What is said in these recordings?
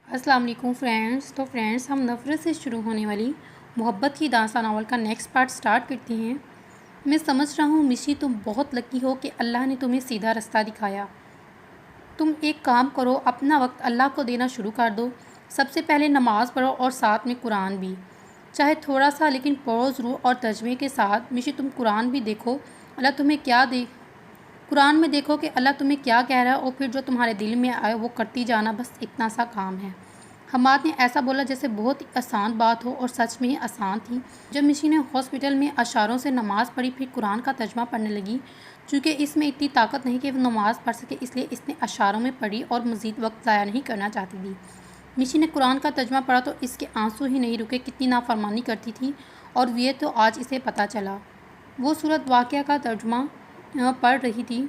अस्सलाम वालेकुम फ्रेंड्स। तो फ्रेंड्स, हम नफ़रत से शुरू होने वाली मोहब्बत की दास्तान नावल का नेक्स्ट पार्ट स्टार्ट करते हैं। मैं समझ रहा हूँ मिशी, तुम बहुत लकी हो कि अल्लाह ने तुम्हें सीधा रास्ता दिखाया। तुम एक काम करो, अपना वक्त अल्लाह को देना शुरू कर दो। सबसे पहले नमाज़ पढ़ो और साथ में कुरान भी, चाहे थोड़ा सा लेकिन पढ़ो ज़रूर और तर्जमे के साथ। मिशी, तुम कुरान भी देखो अल्लाह तुम्हें क्या दे कुरान में देखो कि अल्लाह तुम्हें क्या कह रहा है, और फिर जो तुम्हारे दिल में आए वो करती जाना, बस इतना सा काम है। हमाद ने ऐसा बोला जैसे बहुत ही आसान बात हो, और सच में ही आसान थी। जब मिशी ने हॉस्पिटल में अशारों से नमाज़ पढ़ी, फिर कुरान का तर्जमा पढ़ने लगी। चूँकि इसमें इतनी ताकत नहीं कि वो नमाज़ पढ़ सके, इसलिए इसने अशारों में पढ़ी और मज़ीद वक्त ज़ाया नहीं करना चाहती थी। मिशी ने कुरान का तर्जमा पढ़ा तो इसके आंसू ही नहीं रुके। कितनी नाफरमानी करती थी, और ये तो आज इसे पता चला। वो सूरत वाक़या का तर्जमा पढ़ रही थी।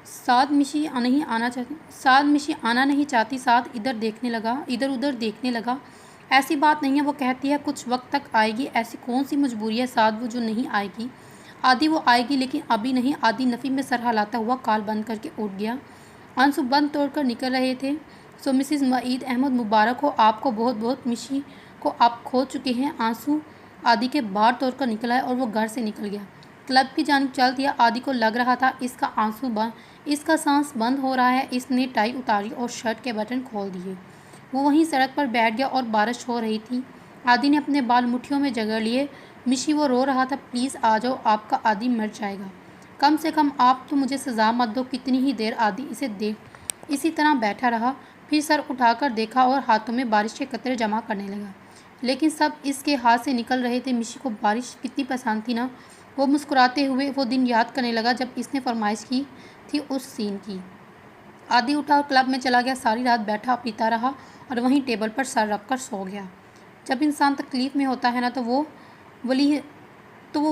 साद मिशी आना नहीं चाहती। साद इधर उधर देखने लगा। ऐसी बात नहीं है, वो कहती है कुछ वक्त तक आएगी। ऐसी कौन सी मजबूरी है साद, वो जो नहीं आएगी। आदि वो आएगी, लेकिन अभी नहीं। आदि नफ़ी में सर हिलाता हुआ काल बंद करके उठ गया। आंसू बंद तोड़कर निकल रहे थे। सो मिसिस मईद अहमद, मुबारक हो आपको बहुत बहुत। मिशी को आप खो चुके हैं। आंसू आदि के बाहर तोड़कर निकल आया और वो घर से निकल गया। क्लब की जानिब चल दिया। आदि को लग रहा था इसका सांस बंद हो रहा है। इसने टाई उतारी और शर्ट के बटन खोल दिए। वो वहीं सड़क पर बैठ गया और बारिश हो रही थी। आदि ने अपने बाल मुट्ठियों में जकड़ लिए। मिशी, वो रो रहा था, प्लीज़ आ जाओ, आपका आदि मर जाएगा। कम से कम आप तो मुझे सज़ा मत दो। कितनी ही देर आदि इसी तरह बैठा रहा। फिर सर उठाकर देखा और हाथों में बारिश के कतरे जमा करने लगा, लेकिन सब इसके हाथ से निकल रहे थे। मिशी को बारिश कितनी पसंद थी ना। वो मुस्कुराते हुए वो दिन याद करने लगा जब इसने फरमाइश की थी उस सीन की। आदि उठा और क्लब में चला गया। सारी रात बैठा पीता रहा और वहीं टेबल पर सर रखकर सो गया। जब इंसान तकलीफ़ में होता है ना, तो वो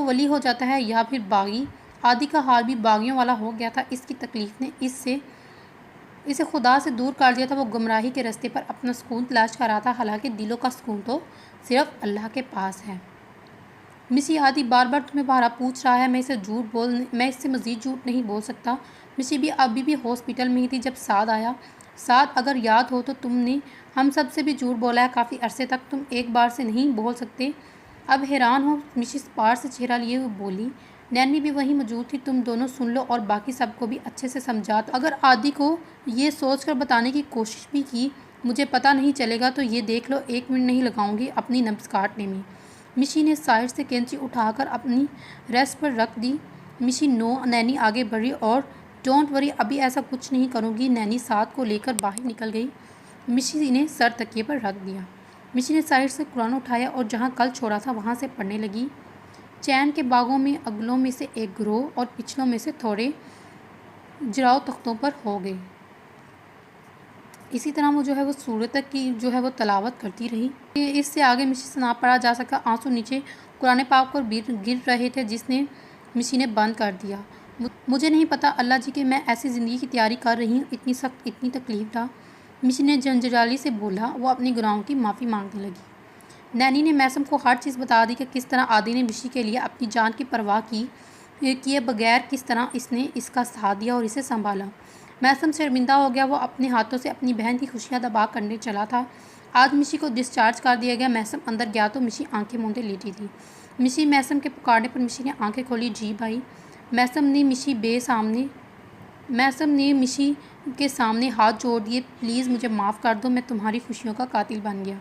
वली हो जाता है या फिर बागी। आदि का हाल भी बागियों वाला हो गया था। इसकी तकलीफ़ ने इसे खुदा से दूर कर दिया था। वो गुमराही के रास्ते पर अपना सुकून तलाश कर रहा था, हालांकि दिलों का सुकून तो सिर्फ अल्लाह के पास है। मिसी, आदि बार बार तुम्हें बारह पूछ रहा है। मैं इससे मज़ीद झूठ नहीं बोल सकता। मिसी भी अभी भी हॉस्पिटल में ही थी जब साद आया। साद, अगर याद हो तो तुमने हम सब से भी झूठ बोला है काफ़ी अरसे तक। तुम एक बार से नहीं बोल सकते। अब हैरान हो मिसिस पार से चेहरा लिए हुए बोली। नैनी भी वहीं मौजूद थी। तुम दोनों सुन लो और बाकी सबको भी अच्छे से समझा। तो अगर आदि को ये सोच कर बताने की कोशिश भी की मुझे पता नहीं चलेगा, तो ये देख लो, 1 मिनट नहीं लगाऊंगी अपनी नब्ज़ काटने में। मिशी ने साइड से कैंची उठाकर अपनी रेस्ट पर रख दी। मिशी, नो। नैनी आगे बढ़ी और डोंट वरी, अभी ऐसा कुछ नहीं करूँगी। नैनी साथ को लेकर बाहर निकल गई। मिशी ने सर तकिए पर रख दिया। मिशी ने साइड से कुरान उठाया और जहाँ कल छोड़ा था वहाँ से पढ़ने लगी। चैन के बागों में अगलों में से एक ग्रोह और पिछलों में से थोड़े जराव तख्तों पर हो गए। इसी तरह वो सूरत की वो तलावत करती रही। इससे आगे मिशी से ना पढ़ा जा सका। आंसू नीचे कुरान पाक पर गिर रहे थे, जिसने मिशी ने बंद कर दिया। मुझे नहीं पता अल्लाह जी कि मैं ऐसी ज़िंदगी की तैयारी कर रही हूँ। इतनी सख्त, इतनी तकलीफ़ था। मिशी ने जंजराली से बोला। वो अपनी गुनाहों की माफ़ी मांगने लगी। नैनी ने मैसम को हर चीज़ बता दी कि किस तरह आदि ने मिशी के लिए अपनी जान की परवाह किए बगैर किस तरह इसने इसका साथ दिया और इसे संभाला। मैसम शर्मिंदा हो गया। वो अपने हाथों से अपनी बहन की खुशियाँ दबा करने चला था। आज मिशी को डिस्चार्ज कर दिया गया। मैसम अंदर गया तो मिशी आंखें मूंदे लेटी थी। मिशी, मैसम के पुकारने पर मिशी ने आंखें खोली। जी भाई। मैसम ने मिशी के सामने हाथ जोड़ दिए। प्लीज़ मुझे माफ़ कर दो, मैं तुम्हारी खुशियों का कातिल बन गया।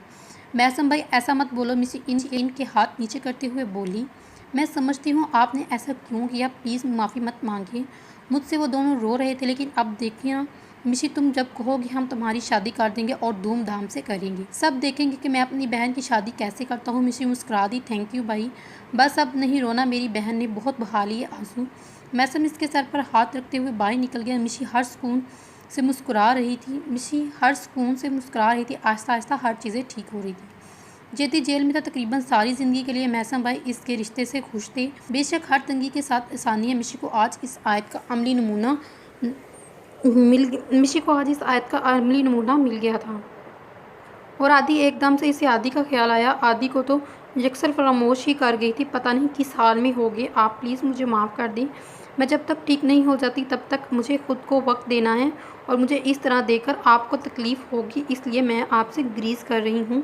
मैसम भाई, ऐसा मत बोलो। मिशी इनके हाथ नीचे करते हुए बोली। मैं समझती हूँ आपने ऐसा क्यों किया, प्लीज़ माफ़ी मत मांगिए मुझसे। वो दोनों रो रहे थे। लेकिन अब देखिए ना मिशी, तुम जब कहोगे हम तुम्हारी शादी कर देंगे और धूमधाम से करेंगे। सब देखेंगे कि मैं अपनी बहन की शादी कैसे करता हूँ। मिशी मुस्कुरा दी। थैंक यू भाई, बस अब नहीं रोना। मेरी बहन ने बहुत बहा लिए आंसू। मैसम इसके सर पर हाथ रखते हुए बाहर निकल गया। मिशी हर सुकून से मुस्कुरा रही थी। आहिस्ता आहिस्ता हर चीज़ें ठीक हो रही थी। जेती जेल में था तकरीबन सारी ज़िंदगी के लिए। मैसम भाई इसके रिश्ते से खुश थे। बेशक हर तंगी के साथ आसानियाँ। मिशी को आज इस आयत का अमली नमूना मिल गया था। और आदि, एकदम से इसे आदि का ख्याल आया। आदि को तो यकसर फरामोश ही कर गई थी। पता नहीं किस हाल में हो गए आप, प्लीज़ मुझे माफ़ कर दें। मैं जब तक ठीक नहीं हो जाती तब तक मुझे खुद को वक्त देना है और मुझे इस तरह देकर आपको तकलीफ़ होगी, इसलिए मैं आपसे ग्रीस कर रही हूँ।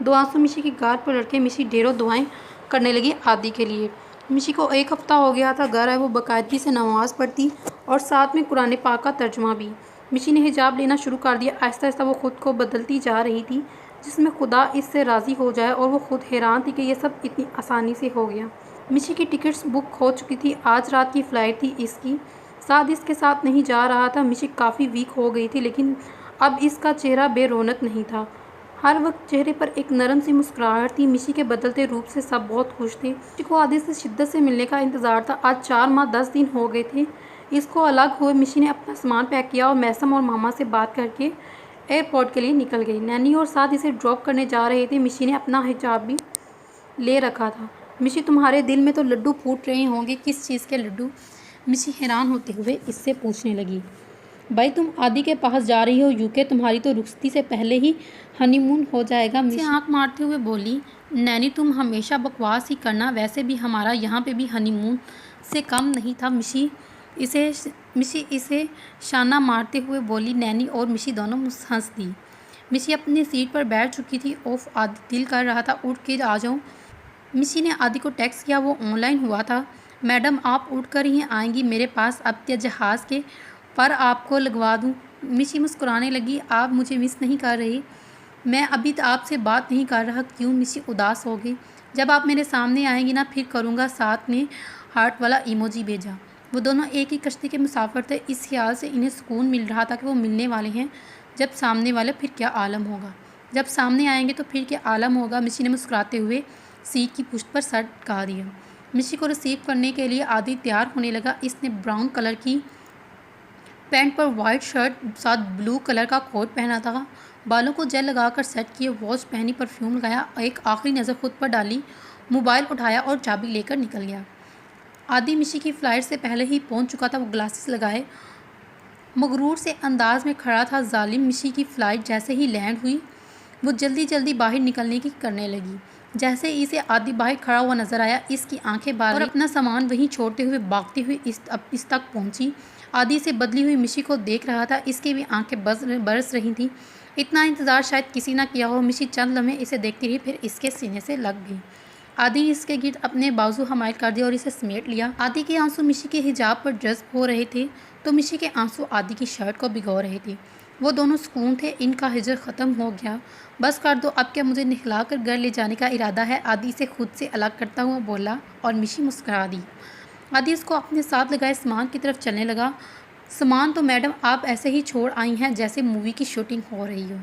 2 आंसू मिशी की गाल पर लड़के मिशी ढेरों दुआएं करने लगी आदि के लिए। मिशी को 1 हफ़्ता हो गया था घर आए वो बाकायदगी से नमाज़ पढ़ती और साथ में कुरान पाक का तर्जुमा भी। मिशी ने हिजाब लेना शुरू कर दिया। आहिस्ता आहिस्ता वो खुद को बदलती जा रही थी, जिसमें खुदा इससे राज़ी हो जाए, और वो खुद हैरान थी कि ये सब इतनी आसानी से हो गया। मिशी की टिकट्स बुक हो चुकी थी। आज रात की फ़्लाइट थी इसकी। साद इसके साथ नहीं जा रहा था। मिशी काफ़ी वीक हो गई थी, लेकिन अब इसका चेहरा बेरौनक नहीं था। हर वक्त चेहरे पर एक नरम सी मुस्कुराहट थी। मिशी के बदलते रूप से सब बहुत खुश थे। मिशी को आदि से शिद्दत से मिलने का इंतज़ार था। आज 4 माह 10 दिन हो गए थे इसको अलग हुए। मिशी ने अपना सामान पैक किया और मैसम और मामा से बात करके एयरपोर्ट के लिए निकल गई। नैनी और साथ इसे ड्रॉप करने जा रहे थे। मिशी ने अपना हिजाब भी ले रखा था। मिशी, तुम्हारे दिल में तो लड्डू फूट रहे होंगे। किस चीज़ के लड्डू? मिशी हैरान होते हुए इससे पूछने लगी। भाई, तुम आदि के पास जा रही हो यूके, तुम्हारी तो रुखसती से पहले ही हनीमून हो जाएगा। मिशी आंख मारते हुए बोली। नैनी, तुम हमेशा बकवास ही करना, वैसे भी हमारा यहाँ पे भी हनीमून से कम नहीं था। मिशी इसे शाना मारते हुए बोली। नैनी और मिशी दोनों हंस दी। मिशी अपनी सीट पर बैठ चुकी थी। ओफ, आदि दिल कर रहा था उठ के आ जाऊँ। मिशी ने आदि को टेक्स्ट किया, वो ऑनलाइन हुआ था। मैडम, आप उठ कर ही आएंगी मेरे पास अब या जहाज़ के पर आपको लगवा दूँ? मिशी मुस्कुराने लगी। आप मुझे मिस नहीं कर रही? मैं अभी तो आपसे बात नहीं कर रहा। क्यों? मिशी उदास हो गई। जब आप मेरे सामने आएंगी ना, फिर करूँगा। साथ में हार्ट वाला इमोजी भेजा। वो दोनों एक ही कश्ती के मुसाफिर थे। इस ख्याल से इन्हें सुकून मिल रहा था कि वो मिलने वाले हैं। जब सामने वाले, फिर क्या आलम होगा। जब सामने आएंगे तो फिर क्या आलम होगा। मिशी ने मुस्कुराते हुए सीट की पुष्ट पर सर टिका दिया। मिशी को रिसीव करने के लिए आदि तैयार होने लगा। इसने ब्राउन कलर की पैंट पर वाइट शर्ट साथ ब्लू कलर का कोट पहना था। बालों को जेल लगाकर सेट किए, वॉच पहनी, परफ्यूम लगाया, एक आखिरी नज़र खुद पर डाली, मोबाइल उठाया और चाबी लेकर निकल गया। आदि मिशी की फ़्लाइट से पहले ही पहुंच चुका था। वो ग्लासेस लगाए मगरूर से अंदाज में खड़ा था। जालिम, मिशी की फ़्लाइट जैसे ही लैंड हुई वो जल्दी जल्दी बाहर निकलने की करने लगी। जैसे इसे आदि बाहर खड़ा हुआ नजर आया, इसकी आंखें बाहर और अपना सामान वहीं छोड़ते हुए भागती हुई इस तक पहुंची। आदि से बदली हुई मिशी को देख रहा था। इसकी भी आंखें बरस रही थीं। इतना इंतज़ार शायद किसी ना किया हो। मिशी चंद लम्हे इसे देखती रही, फिर इसके सीने से लग गई। आदि इसके गिर्द अपने बाजू हमायल कर दिया और इसे समेट लिया। आदि के आंसू मिशी के हिजाब पर जज्ब हो रहे थे, तो मिशी के आंसू आदि की शर्ट को भिगो रहे थे। वो दोनों सुकून थे। इनका हिजर ख़त्म हो गया। बस कर दो, अब क्या मुझे निखला कर घर ले जाने का इरादा है? आदि से खुद से अलग करता हुआ बोला और मिशी मुस्कुरा दी। आदि इसको अपने साथ लगाए सामान की तरफ चलने लगा। सामान तो मैडम आप ऐसे ही छोड़ आई हैं जैसे मूवी की शूटिंग हो रही हो।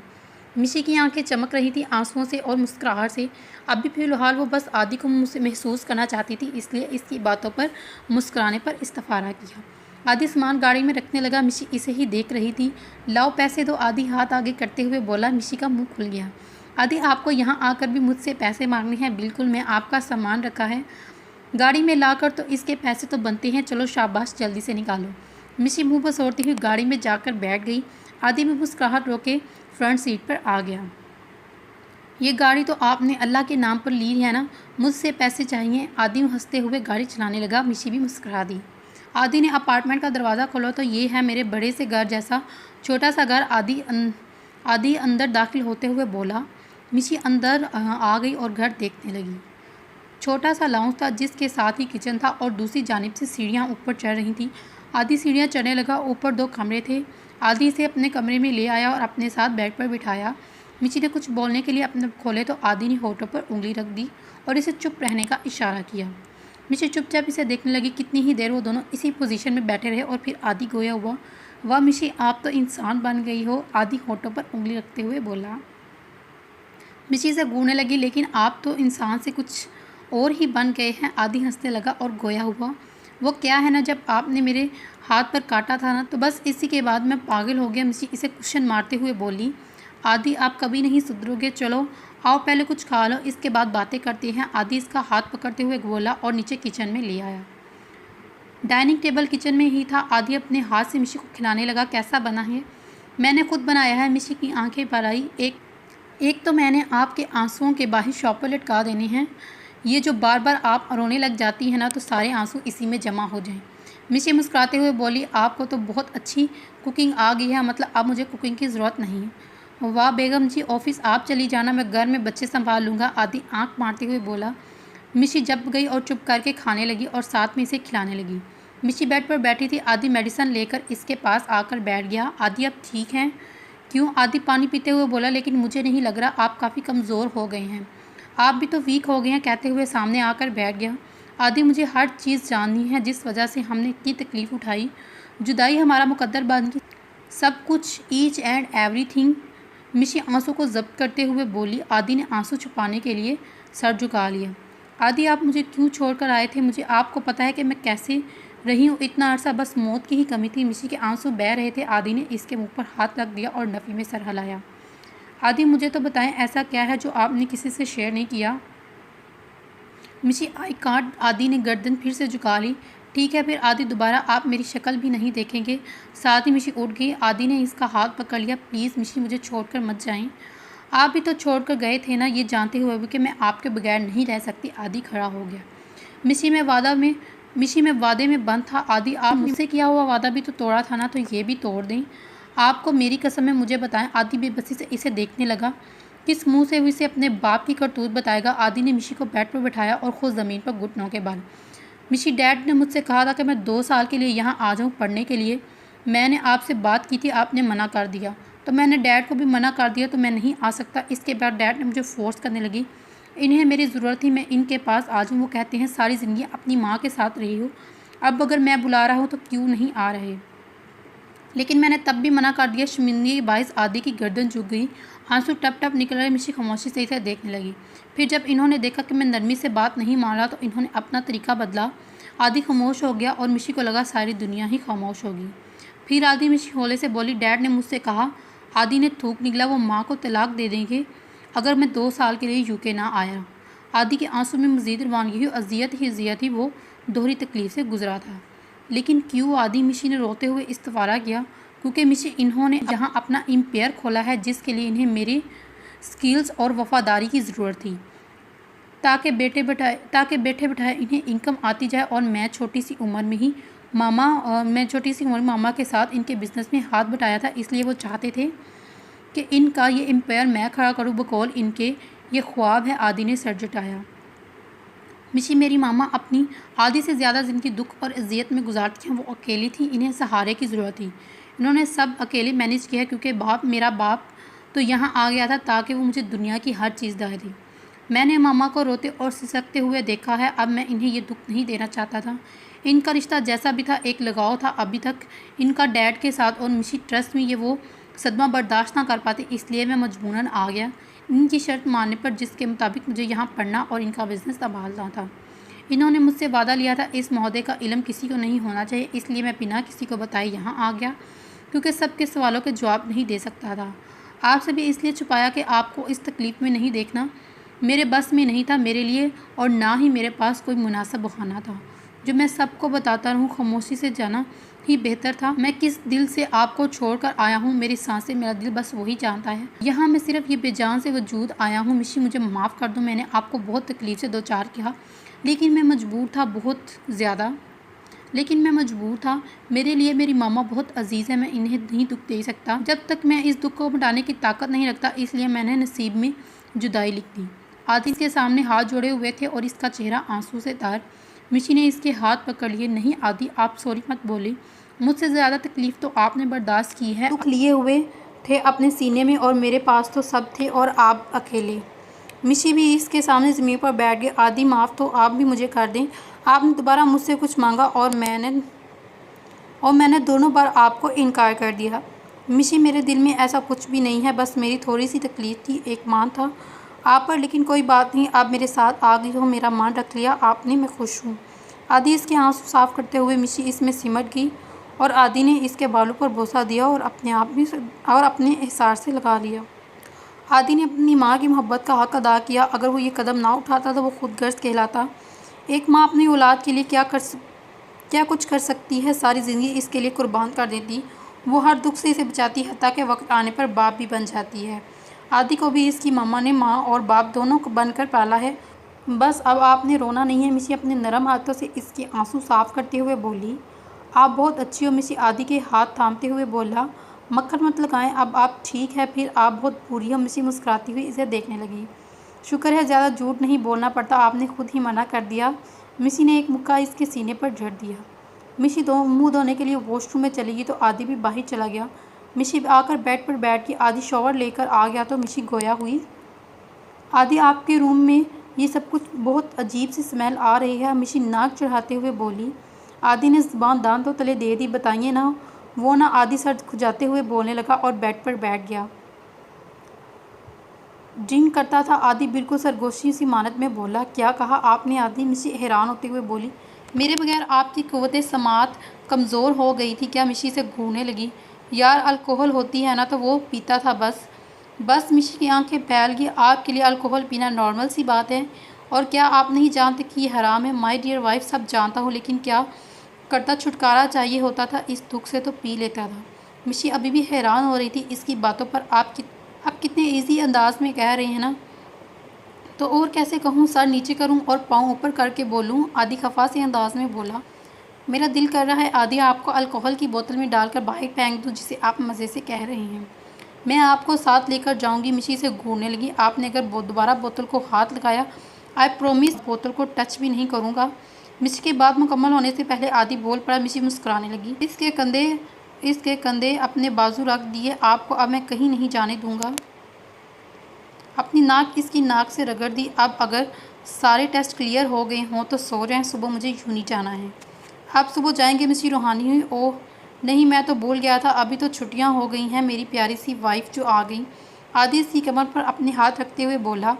मिशी की आंखें चमक रही थी आंसुओं से और मुस्कुराहट से। अभी फ़िलहाल वो बस आदि को मुझसे महसूस करना चाहती थी, इसलिए इसकी बातों पर मुस्कुराने पर इस्तफारा किया। आदि सामान गाड़ी में रखने लगा। मिशी इसे ही देख रही थी। लाओ पैसे दो, आदि हाथ आगे करते हुए बोला। मिशी का मुंह खुल गया। आदि, आपको यहाँ आकर भी मुझसे पैसे मांगने हैं? बिल्कुल, मैं आपका सामान रखा है गाड़ी में लाकर, तो इसके पैसे तो बनते हैं। चलो शाबाश, जल्दी से निकालो। मिशी मुँह बसोरती हुई गाड़ी में जाकर बैठ गई। आदि में मुस्कुराहट रोके फ्रंट सीट पर आ गया। ये गाड़ी तो आपने अल्लाह के नाम पर ली है ना? मुझसे पैसे चाहिए। आदि हंसते हुए गाड़ी चलाने लगा। मिशी भी मुस्कुरा दी। आदि ने अपार्टमेंट का दरवाज़ा खोला तो ये है मेरे बड़े से घर जैसा छोटा सा घर। आदि अंदर दाखिल होते हुए बोला। मिशी अंदर आ गई और घर देखने लगी। छोटा सा लाउंज था जिसके साथ ही किचन था और दूसरी जानिब से सीढ़ियाँ ऊपर चढ़ रही थी। आदि सीढ़ियाँ चढ़ने लगा। ऊपर 2 कमरे थे। आदि इसे अपने कमरे में ले आया और अपने साथ बेड पर बिठाया। मिशी ने कुछ बोलने के लिए अपने खोले तो आदि ने होठों पर उंगली रख दी और इसे चुप रहने का इशारा किया। मिशी चुपचाप इसे देखने लगी। कितनी ही देर वो दोनों इसी पोजीशन में बैठे रहे और फिर आदि गोया हुआ। वाह मिशी, आप तो इंसान बन गई हो, आदि होठों पर उंगली रखते हुए बोला। मिशी से घूरने लगी, लेकिन आप तो इंसान से कुछ और ही बन गए हैं। आदि हंसने लगा और गोया हुआ। वो क्या है ना, जब आपने मेरे हाथ पर काटा था ना, तो बस इसी के बाद मैं पागल हो गया। मिशी इसे कुशन मारते हुए बोली। आदि, आप कभी नहीं सुधरोगे। चलो आओ पहले कुछ खा लो, इसके बाद बातें करते हैं। आदि इसका हाथ पकड़ते हुए बोला और नीचे किचन में ले आया। डाइनिंग टेबल किचन में ही था। आदि अपने हाथ से मिशी को खिलाने लगा। कैसा बना है? मैंने खुद बनाया है। मिशी की आंखें भर आई। एक तो मैंने आपके आंसुओं के बाहर शॉप पर लटका देने हैं। ये जो बार बार आप रोने लग जाती हैं ना, तो सारे आंसू इसी में जमा हो जाएं। मिशी मुस्कुराते हुए बोली, आपको तो बहुत अच्छी कुकिंग आ गई है, मतलब अब मुझे कुकिंग की ज़रूरत नहीं है। वाह बेगम जी, ऑफिस आप चली जाना, मैं घर में बच्चे संभाल लूँगा, आदि आंख मारते हुए बोला। मिशी जब गई और चुप करके खाने लगी और साथ में इसे खिलाने लगी। मिशी बेड पर बैठी थी, आदि मेडिसिन लेकर इसके पास आकर बैठ गया। आदि अब ठीक हैं? क्यों? आदि पानी पीते हुए बोला, लेकिन मुझे नहीं लग रहा, आप काफ़ी कमज़ोर हो गए हैं, आप भी तो वीक हो गए हैं, कहते हुए सामने आकर बैठ गया। आदि मुझे हर चीज़ जाननी है, जिस वजह से हमने इतनी तकलीफ़ उठाई, जुदाई हमारा मुकद्दर बन गई, सब कुछ, ईच एंड एवरीथिंग। मिशी आंसू को जब्त करते हुए बोली। आदि ने आंसू छुपाने के लिए सर झुका लिया। आदि आप मुझे क्यों छोड़कर आए थे? मुझे आपको पता है कि मैं कैसे रही हूँ इतना अरसा, बस मौत की ही कमी थी। मिशी के आंसू बह रहे थे। आदि ने इसके मुंह पर हाथ रख दिया और नफ़ी में सर हिलाया। आदि मुझे तो बताएं, ऐसा क्या है जो आपने किसी से शेयर नहीं किया? मिशी आई कांट। आदि ने गर्दन फिर से झुका ली। ठीक है फिर आदि, दोबारा आप मेरी शक्ल भी नहीं देखेंगे। साथ ही मिशी उठ गई। आदि ने इसका हाथ पकड़ लिया। प्लीज़ मिशी, मुझे छोड़कर मत जाएं। आप भी तो छोड़कर गए थे ना, ये जानते हुए भी कि मैं आपके बगैर नहीं रह सकती। आदि खड़ा हो गया। मिशी में वादे में बंद था। आदि आप मुझसे किया हुआ वादा भी तो तोड़ा था ना, तो ये भी तोड़ दें। आपको मेरी कसम है, मुझे बताएं। आदि बेबसी से इसे देखने लगा। किस मुंह से वो इसे अपने बाप की करतूत बताएगा? आदि ने मिशी को बेड पर बिठाया और खुद ज़मीन पर घुटनों के बल। मिशी, डैड ने मुझसे कहा था कि मैं 2 साल के लिए यहाँ आ जाऊँ पढ़ने के लिए। मैंने आपसे बात की थी, आपने मना कर दिया, तो मैंने डैड को भी मना कर दिया, तो मैं नहीं आ सकता। इसके बाद डैड ने मुझे फ़ोर्स करने लगी। इन्हें मेरी ज़रूरत थी, मैं इनके पास आ जाऊँ। वो कहते हैं सारी ज़िंदगी अपनी माँ के साथ रही हो, अब अगर मैं बुला रहा हूँ तो क्यों नहीं आ रहे? लेकिन मैंने तब भी मना कर दिया। शर्मिंदगी के बायस आदि की गर्दन झुक गई। आंसू टप टप निकल रहे। मिशी खामोशी से इसे देखने लगी। फिर जब इन्होंने देखा कि मैं नरमी से बात नहीं मान रहा, तो इन्होंने अपना तरीका बदला। आदि खामोश हो गया और मिशी को लगा सारी दुनिया ही खामोश होगी। फिर आदि मिशी होले से बोली, डैड ने मुझसे कहा। आदि ने थूक निकला, वो माँ को तलाक दे देंगे अगर मैं 2 साल के लिए यूके ना आया। आदि के आंसू में मज़ीद रवानगी हुई। अजियत ही अजियत ही वो दोहरी तकलीफ से गुजरा था। लेकिन क्यों? आदि मिशी ने रोते हुए इस्तफारा किया। क्योंकि मिशी, इन्होंने जहाँ अपना एम्पायर खोला है, जिसके लिए इन्हें मेरी स्किल्स और वफादारी की ज़रूरत थी, ताकि बैठे बिठाए इन्हें इनकम आती जाए, और मैं छोटी सी उम्र में मामा के साथ इनके बिज़नेस में हाथ बटाया था। इसलिए वो चाहते थे कि इनका ये एम्पायर मैं खड़ा करूँ बकौल इनके। ये ख्वाब है। आदि ने सर झुकाया। मिशी, मेरी मामा अपनी आदि से ज़्यादा ज़िंदगी दुख और अजियत में गुजारती हैं। वो अकेली थी, इन्हें सहारे की ज़रूरत थी। इन्होंने सब अकेले मैनेज किया, क्योंकि मेरा बाप तो यहाँ आ गया था ताकि वो मुझे दुनिया की हर चीज़ दे दे। मैंने मामा को रोते और सिसकते हुए देखा है। अब मैं इन्हें ये दुख नहीं देना चाहता था। इनका रिश्ता जैसा भी था, एक लगाव था अभी तक इनका डैड के साथ, और मिशी, ट्रस्ट में ये वो सदमा बर्दाश्त ना कर पाती, इसलिए मैं मजबूरन आ गया इनकी शर्त मानने पर, जिसके मुताबिक मुझे यहाँ पढ़ना और इनका बिज़नेस संभालना था। इन्होंने मुझसे वादा लिया था, इस महोदय का इल्म किसी को नहीं होना चाहिए, इसलिए मैं बिना किसी को बताए यहाँ आ गया, क्योंकि सबके सवालों के जवाब नहीं दे सकता था। आपसे भी इसलिए छुपाया कि आपको इस तकलीफ़ में नहीं देखना। मेरे बस में नहीं था मेरे लिए, और ना ही मेरे पास कोई मुनासिब बहाना था। जो मैं सबको बताता रहूँ, खामोशी से जाना ही बेहतर था। मैं किस दिल से आपको छोड़कर आया हूँ, मेरी सांसें, मेरा दिल बस वही जानता है। यहाँ मैं सिर्फ ये बेजान से वजूद आया हूँ। मिशी, मुझे माफ़ कर दो, मैंने आपको बहुत तकलीफ़ से 2-4 किया, लेकिन मैं मजबूर था, बहुत ज़्यादा। लेकिन मैं मजबूर था। मेरे लिए मेरी मामा बहुत अजीज़ है, मैं इन्हें नहीं दुख दे सकता जब तक मैं इस दुख को मिटाने की ताकत नहीं रखता, इसलिए मैंने नसीब में जुदाई लिख दी। आदि के सामने हाथ जोड़े हुए थे और इसका चेहरा आंसू से तर। मिशी ने इसके हाथ पकड़ लिए। नहीं आदि, आप सॉरी मत बोले, मुझसे ज़्यादा तकलीफ़ तो आपने बर्दाश्त की है। दुख लिए हुए थे अपने सीने में, और मेरे पास तो सब थे, और आप अकेले। मिशी भी इसके सामने ज़मीन पर बैठ गए। आदि, माफ़ तो आप भी मुझे कर दें। आपने दोबारा मुझसे कुछ मांगा और मैंने दोनों बार आपको इनकार कर दिया। मिशी, मेरे दिल में ऐसा कुछ भी नहीं है, बस मेरी थोड़ी सी तकलीफ़ थी, एक मान था आप पर, लेकिन कोई बात नहीं, आप मेरे साथ आ गई हो, मेरा मान रख लिया आपने, मैं खुश हूँ। आदि इसके आंसू साफ़ करते हुए मिशी इसमें सिमट गई, और आदि ने इसके बालों पर बोसा दिया और अपने एहसास से लगा लिया। आदि ने अपनी माँ की मोहब्बत का हक़ अदा किया। अगर वो ये कदम ना उठाता तो वो खुदगर्ज़ कहलाता। एक माँ अपनी औलाद के लिए क्या कुछ कर सकती है, सारी ज़िंदगी इसके लिए कुर्बान कर देती। वो हर दुख से इसे बचाती है, ताकि वक्त आने पर बाप भी बन जाती है। आदि को भी इसकी मामा ने माँ और बाप दोनों को बनकर पाला है। बस अब आपने रोना नहीं है। मिशी अपने नरम हाथों से इसके आंसू साफ़ करते हुए बोली। आप बहुत अच्छी हो, मिसी आदि के हाथ थामते हुए बोला। मक्खन मत लगाएं, अब आप ठीक है, फिर आप बहुत बुरी हो। मिसी मुस्कुराती हुई इसे देखने लगी। शुक्र है ज़्यादा झूठ नहीं बोलना पड़ता, आपने खुद ही मना कर दिया। मिसी ने एक मुक्का इसके सीने पर झड़ दिया। मिशी मुंह धोने के लिए वॉशरूम में चली गई तो आदि भी बाहर चला गया। मिशी आकर बेड पर बैठ गई। आदि शॉवर लेकर आ गया तो मिशी गोया हुई। आदि, आपके रूम में ये सब कुछ बहुत अजीब सी स्मेल आ रही है, मिशी नाक चढ़ाते हुए बोली। आदि ने ज़ुबान दांतों तले दे दी। बताइए ना। वो ना, आदि सर खुजाते हुए बोलने लगा और बेड पर बैठ गया। ड्रिंक करता था। आदि बिल्कुल सरगोशी सी मानत में बोला। क्या कहा आपने आदि? मिशी हैरान होते हुए बोली। मेरे बगैर आपकी क़ुव्वत समात कमज़ोर हो गई थी क्या? मिशी से घूरने लगी। यार, अल्कोहल होती है ना तो वो पीता था बस। मिशी की आंखें फैल गई। आपके लिए अल्कोहल पीना नॉर्मल सी बात है, और क्या आप नहीं जानते कि ये हराम है? माय डियर वाइफ, सब जानता हूँ, लेकिन क्या करता, छुटकारा चाहिए होता था इस दुख से तो पी लेता था। मिशी अभी भी हैरान हो रही थी इसकी बातों पर। आप कितने इजी अंदाज में कह रहे हैं ना। तो और कैसे कहूँ? सर नीचे करूँ और पाँव ऊपर करके बोलूँ? आदि खफा से अंदाज में बोला। मेरा दिल कर रहा है आदि, आपको अल्कोहल की बोतल में डालकर बाहर फेंक दूँ, जिसे आप मज़े से कह रहे हैं। मैं आपको साथ लेकर जाऊंगी। मिशी से घूरने लगी। आपने अगर दोबारा बोतल को हाथ लगाया, आई प्रोमिस बोतल को टच भी नहीं करूंगा। मिशी की बात मुकम्मल होने से पहले आदि बोल पड़ा। मिशी मुस्कुराने लगी। इसके कंधे अपने बाजू रख दिए। आपको अब मैं कहीं नहीं जाने दूंगा। अपनी नाक इसकी नाक से रगड़ दी। अब अगर सारे टेस्ट क्लियर हो गए हों तो सो जाएं, सुबह मुझे यूं नहीं जाना है। आप सुबह जाएंगे? मिशी रूहानी हुई। ओह नहीं, मैं तो भूल गया था, अभी तो छुट्टियां हो गई हैं, मेरी प्यारी सी वाइफ जो आ गई। आदि इसकी कमर पर अपने हाथ रखते हुए बोला।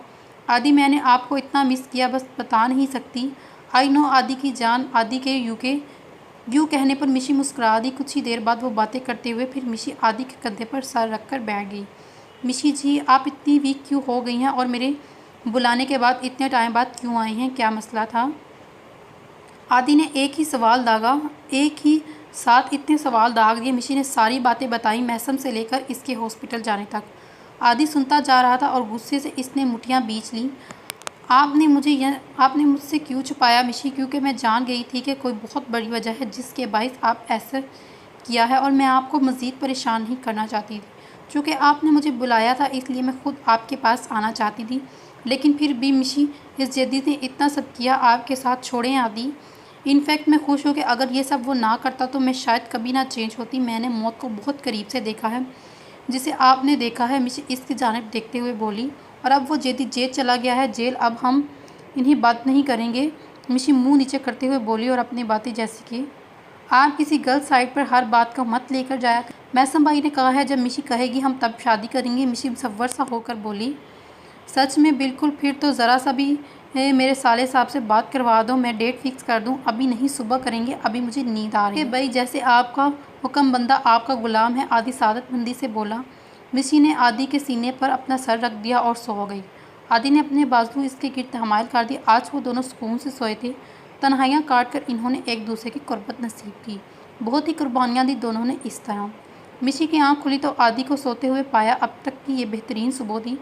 आदि, मैंने आपको इतना मिस किया, बस बता नहीं सकती। आई नो आदि की जान। आदि के यूँ कहने पर मिशी मुस्कुरा दी। कुछ ही देर बाद वो बातें करते हुए फिर मिशी आदि के कंधे पर सर रख कर बैठ गई। मिशी जी, आप इतनी वीक क्यों हो गई हैं, और मेरे बुलाने के बाद इतने टाइम बाद क्यों आई हैं? क्या मसला था? आदि ने एक ही साथ इतने सवाल दाग दिए। मिशी ने सारी बातें बताई, मैसम से लेकर इसके हॉस्पिटल जाने तक। आदि सुनता जा रहा था और गुस्से से इसने मुठ्ठियाँ बींच लीं। आपने मुझसे क्यों छुपाया मिशी? क्योंकि मैं जान गई थी कि कोई बहुत बड़ी वजह है जिसके बायस आप ऐसा किया है, और मैं आपको मज़ीद परेशान नहीं करना चाहती थी। चूँकि आपने मुझे बुलाया था इसलिए मैं खुद आपके पास आना चाहती थी, लेकिन फिर भी मिशी, इस जद्दी ने इतना सब किया आपके साथ। छोड़ें आदि। इनफैक्ट मैं खुश हूँ कि अगर ये सब वो ना करता तो मैं शायद कभी ना चेंज होती। मैंने मौत को बहुत करीब से देखा है, जिसे आपने देखा है। मिशी इसकी जानिब देखते हुए बोली। और अब वो जेदी जेल चला गया है, जेल। अब हम इन्हीं बात नहीं करेंगे। मिशी मुंह नीचे करते हुए बोली और अपनी बातें जैसी कि आप किसी गलत साइड पर हर बात को मत लेकर जाया। मैसम भाई ने कहा है जब मिशी कहेगी हम तब शादी करेंगे। मिशी मुसव्वर सा होकर बोली। सच में? बिल्कुल। फिर तो ज़रा सा भी मेरे साले साहब से बात करवा दो, मैं डेट फिक्स कर दूं। अभी नहीं, सुबह करेंगे, अभी मुझे नींद आ रही है। भाई, जैसे आपका हुक्म, बंदा आपका गुलाम है। आदि सादतमंदी से बोला। मिशी ने आदि के सीने पर अपना सर रख दिया और सो गई। आदि ने अपने बाजू इसके गिर्द हमायल कर दी। आज वो दोनों सुकून से सोए थे। तन्हाइयाँ काट कर इन्होंने एक दूसरे की कुर्बत नसीब की। बहुत ही कुर्बानियाँ दी दोनों ने इस तरह। मिशी की आँख खुली तो आदि को सोते हुए पाया। अब तक की ये बेहतरीन सुबह थी।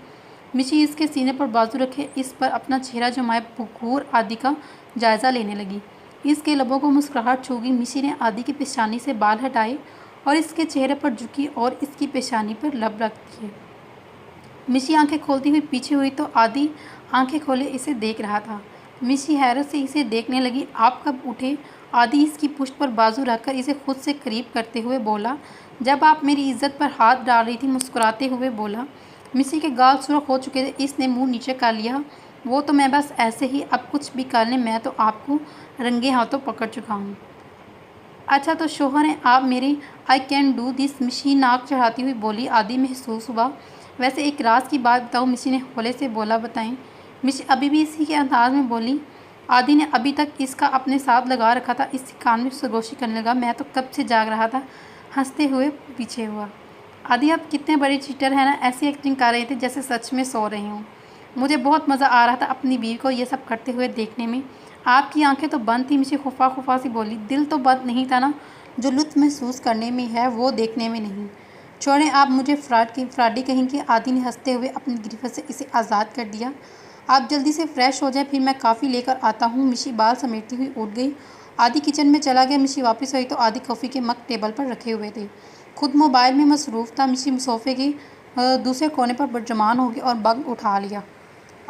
मिशी इसके सीने पर बाजू रखे इस पर अपना चेहरा जमाए बखूर आदि का जायज़ा लेने लगी। इसके लबों को मुस्कुराहट छू गई। मिशी ने आदि की पेशानी से बाल हटाए और इसके चेहरे पर झुकी और इसकी पेशानी पर लब रख दिए। मिशी आंखें खोलती हुई पीछे हुई तो आदि आंखें खोले इसे देख रहा था। मिशी हैरत से इसे देखने लगी। आप कब उठे? आदि इसकी पुश्त पर बाजू रखकर इसे खुद से करीब करते हुए बोला। जब आप मेरी इज्जत पर हाथ डाल रही थी। मुस्कुराते हुए बोला। मिशी के गाल सुर्ख हो चुके थे। इसने मुंह नीचे कर लिया। वो तो मैं बस ऐसे ही, अब कुछ भी कर लें, मैं तो आपको रंगे हाथों पकड़ चुका हूँ। अच्छा तो शोहर हैं आप मेरे। I can do this. मिशी नाक चढ़ाती हुई बोली। आदि महसूस हुआ। वैसे एक राज की बात बताऊँ? मिशी ने हौले से बोला। बताएं। मिशी अभी भी इसी के अंदाज में बोली। आदि ने अभी तक इसका अपने साथ लगा रखा था। इसके कान में सरगोशी करने लगा। मैं तो कब से जाग रहा था। हंसते हुए पीछे हुआ। आदि, आप कितने बड़े चीटर हैं ना। ऐसी एक्टिंग कर रहे थे जैसे सच में सो रही हूँ। मुझे बहुत मज़ा आ रहा था अपनी बीवी को ये सब करते हुए देखने में। आपकी आंखें तो बंद थी। मिशी खुफा खुफा सी बोली। दिल तो बंद नहीं था ना। जो लुत्फ़ महसूस करने में है वो देखने में नहीं। छोड़ें आप मुझे, फ्राडी कहेंगे। आदि ने हंसते हुए अपनी गिरफ्त से इसे आज़ाद कर दिया। आप जल्दी से फ्रेश हो जाए, फिर मैं काफ़ी लेकर आता हूँ। मिशी बाल समेटती हुई उठ गई आदि किचन में चला गया। मिशी वापस आई तो आदि कॉफ़ी के मग टेबल पर रखे हुए थे। खुद मोबाइल में मसरूफ़ था। मिशी सोफ़े के दूसरे कोने पर बरजमान हो गया और मग उठा लिया।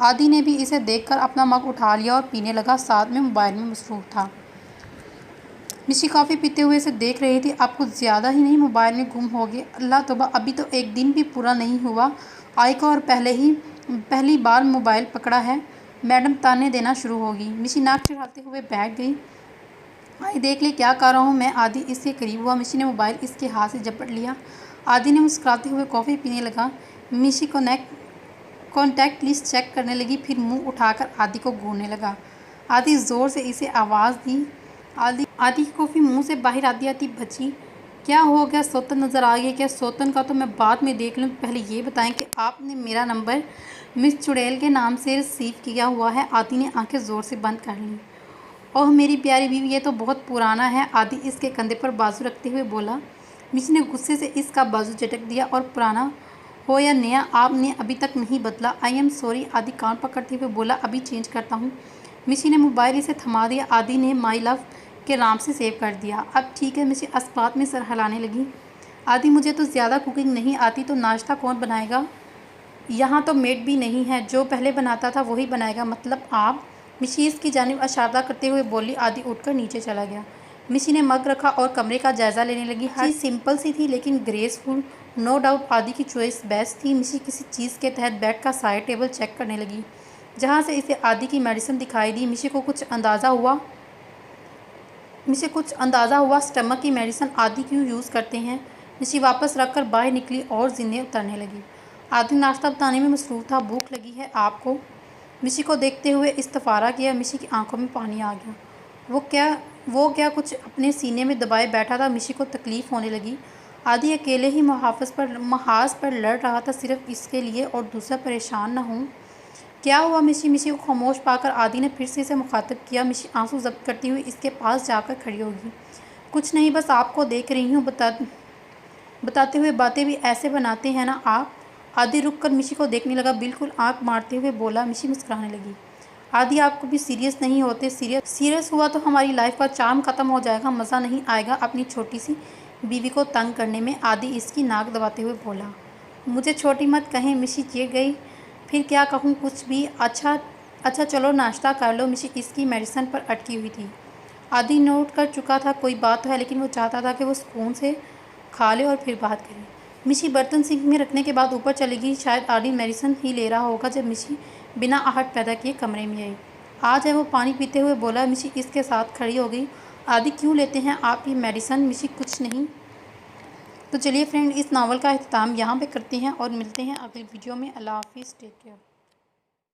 आदि ने भी इसे देखकर अपना मग उठा लिया और पीने लगा, साथ में मोबाइल में मसरूफ़ था। मिशी कॉफ़ी पीते हुए इसे देख रही थी। आप कुछ ज़्यादा ही नहीं मोबाइल में गुम हो गए। अल्लाह तौबा, अभी तो एक दिन भी पूरा नहीं हुआ आई को और पहली बार मोबाइल पकड़ा है। मैडम ताने देना शुरू होगी। मिशी नाक चढ़ाते हुए बैठ गई। आई देख ले क्या कर रहा हूँ मैं। आदि इसके करीब हुआ। मिशी ने मोबाइल इसके हाथ से झपट लिया। आदि ने मुस्कुराते हुए कॉफ़ी पीने लगा। मिशी कॉन्टैक्ट लिस्ट चेक करने लगी, फिर मुंह उठाकर आदि को घूरने लगा। आदि ज़ोर से इसे आवाज़ दी। आदि की कॉफ़ी मुंह से बाहर आती आती बची। क्या हो गया, सौतन नज़र आ गया क्या? सौतन का तो मैं बाद में देख लूँ, पहले ये बताएं कि आपने मेरा नंबर मिस चुड़ैल के नाम से रिसीव किया हुआ है। आदि ने आंखें ज़ोर से बंद कर लीं। ओह मेरी प्यारी बीवी, ये तो बहुत पुराना है। आदि इसके कंधे पर बाजू रखते हुए बोला। मिशी ने गुस्से से इसका बाजू झटक दिया। और पुराना हो या नया, आपने अभी तक नहीं बदला। आई एम सॉरी, आदि कान पकड़ते हुए बोला। अभी चेंज करता हूँ। मिशी ने मोबाइल इसे थमा दिया। आदि ने माई लव के नाम से सेव कर दिया। अब ठीक है। मिशी अस्पात में सर हिलाने लगी। आदि मुझे तो ज़्यादा कुकिंग नहीं आती, तो नाश्ता कौन बनाएगा? यहाँ तो मेड भी नहीं है, जो पहले बनाता था वही बनाएगा। मतलब आप? मिशी इसकी जानिब इशारा करते हुए बोली। आदि उठकर नीचे चला गया। मिशी ने मग रखा और कमरे का जायज़ा लेने लगी। हर चीज़ सिंपल सी थी लेकिन ग्रेसफुल। नो डाउट आदि की चॉइस बेस्ट थी। मिशी किसी चीज़ के तहत बेड का साइड टेबल चेक करने लगी, जहाँ से इसे आदि की मेडिसिन दिखाई दी। मिशी कुछ अंदाज़ा हुआ स्टमक की मेडिसिन आदि क्यों यूज़ करते हैं। मिशी वापस रखकर बाहर निकली और जिन्हें उतरने लगी। आदि नाश्ता बनाने में मसरूफ़ था। भूख लगी है आपको? मिशी को देखते हुए इस्तफारा किया। मिशी की आंखों में पानी आ गया। वो क्या कुछ अपने सीने में दबाए बैठा था। मिशी को तकलीफ़ होने लगी। आदि अकेले ही महाज पर लड़ रहा था, सिर्फ इसके लिए, और दूसरा परेशान न हो। क्या हुआ मिशी? मिशी को खामोश पाकर आदि ने फिर से इसे मुखातिब किया। मिशी आंसू जब्त करती हुई इसके पास जाकर खड़ी होगी। कुछ नहीं, बस आपको देख रही हूँ। बताते हुए बातें भी ऐसे बनाते हैं ना आप? आदि रुक कर मिशी को देखने लगा, बिल्कुल आंख मारते हुए बोला। मिशी मुस्कुराने लगी। आदि आप कभी सीरियस नहीं होते। सीरियस हुआ तो हमारी लाइफ का चार्म ख़त्म हो जाएगा, मज़ा नहीं आएगा अपनी छोटी सी बीवी को तंग करने में। आदि इसकी नाक दबाते हुए बोला। मुझे छोटी मत कहें। मिशी चिढ़ गई। फिर क्या कहूँ, कुछ भी। अच्छा चलो नाश्ता कर लो। मिशी इसकी मेडिसिन पर अटकी हुई थी। आदि नोट कर चुका था कोई बात तो है, लेकिन वो चाहता था कि वो सुकून से खा ले और फिर बात करे। मिशी बर्तन सिंक में रखने के बाद ऊपर चली गई। शायद आदि मेडिसिन ही ले रहा होगा जब मिशी बिना आहट पैदा किए कमरे में आई। आज है वो पानी पीते हुए बोला। मिशी इसके साथ खड़ी हो गई। आदि क्यों लेते हैं आप ये मेडिसिन? मिशी कुछ नहीं। तो चलिए फ्रेंड, इस नावल का अख्ताम यहाँ पे करते हैं और मिलते हैं अगली वीडियो में। अल्लाह हाफिज़, टेक केयर।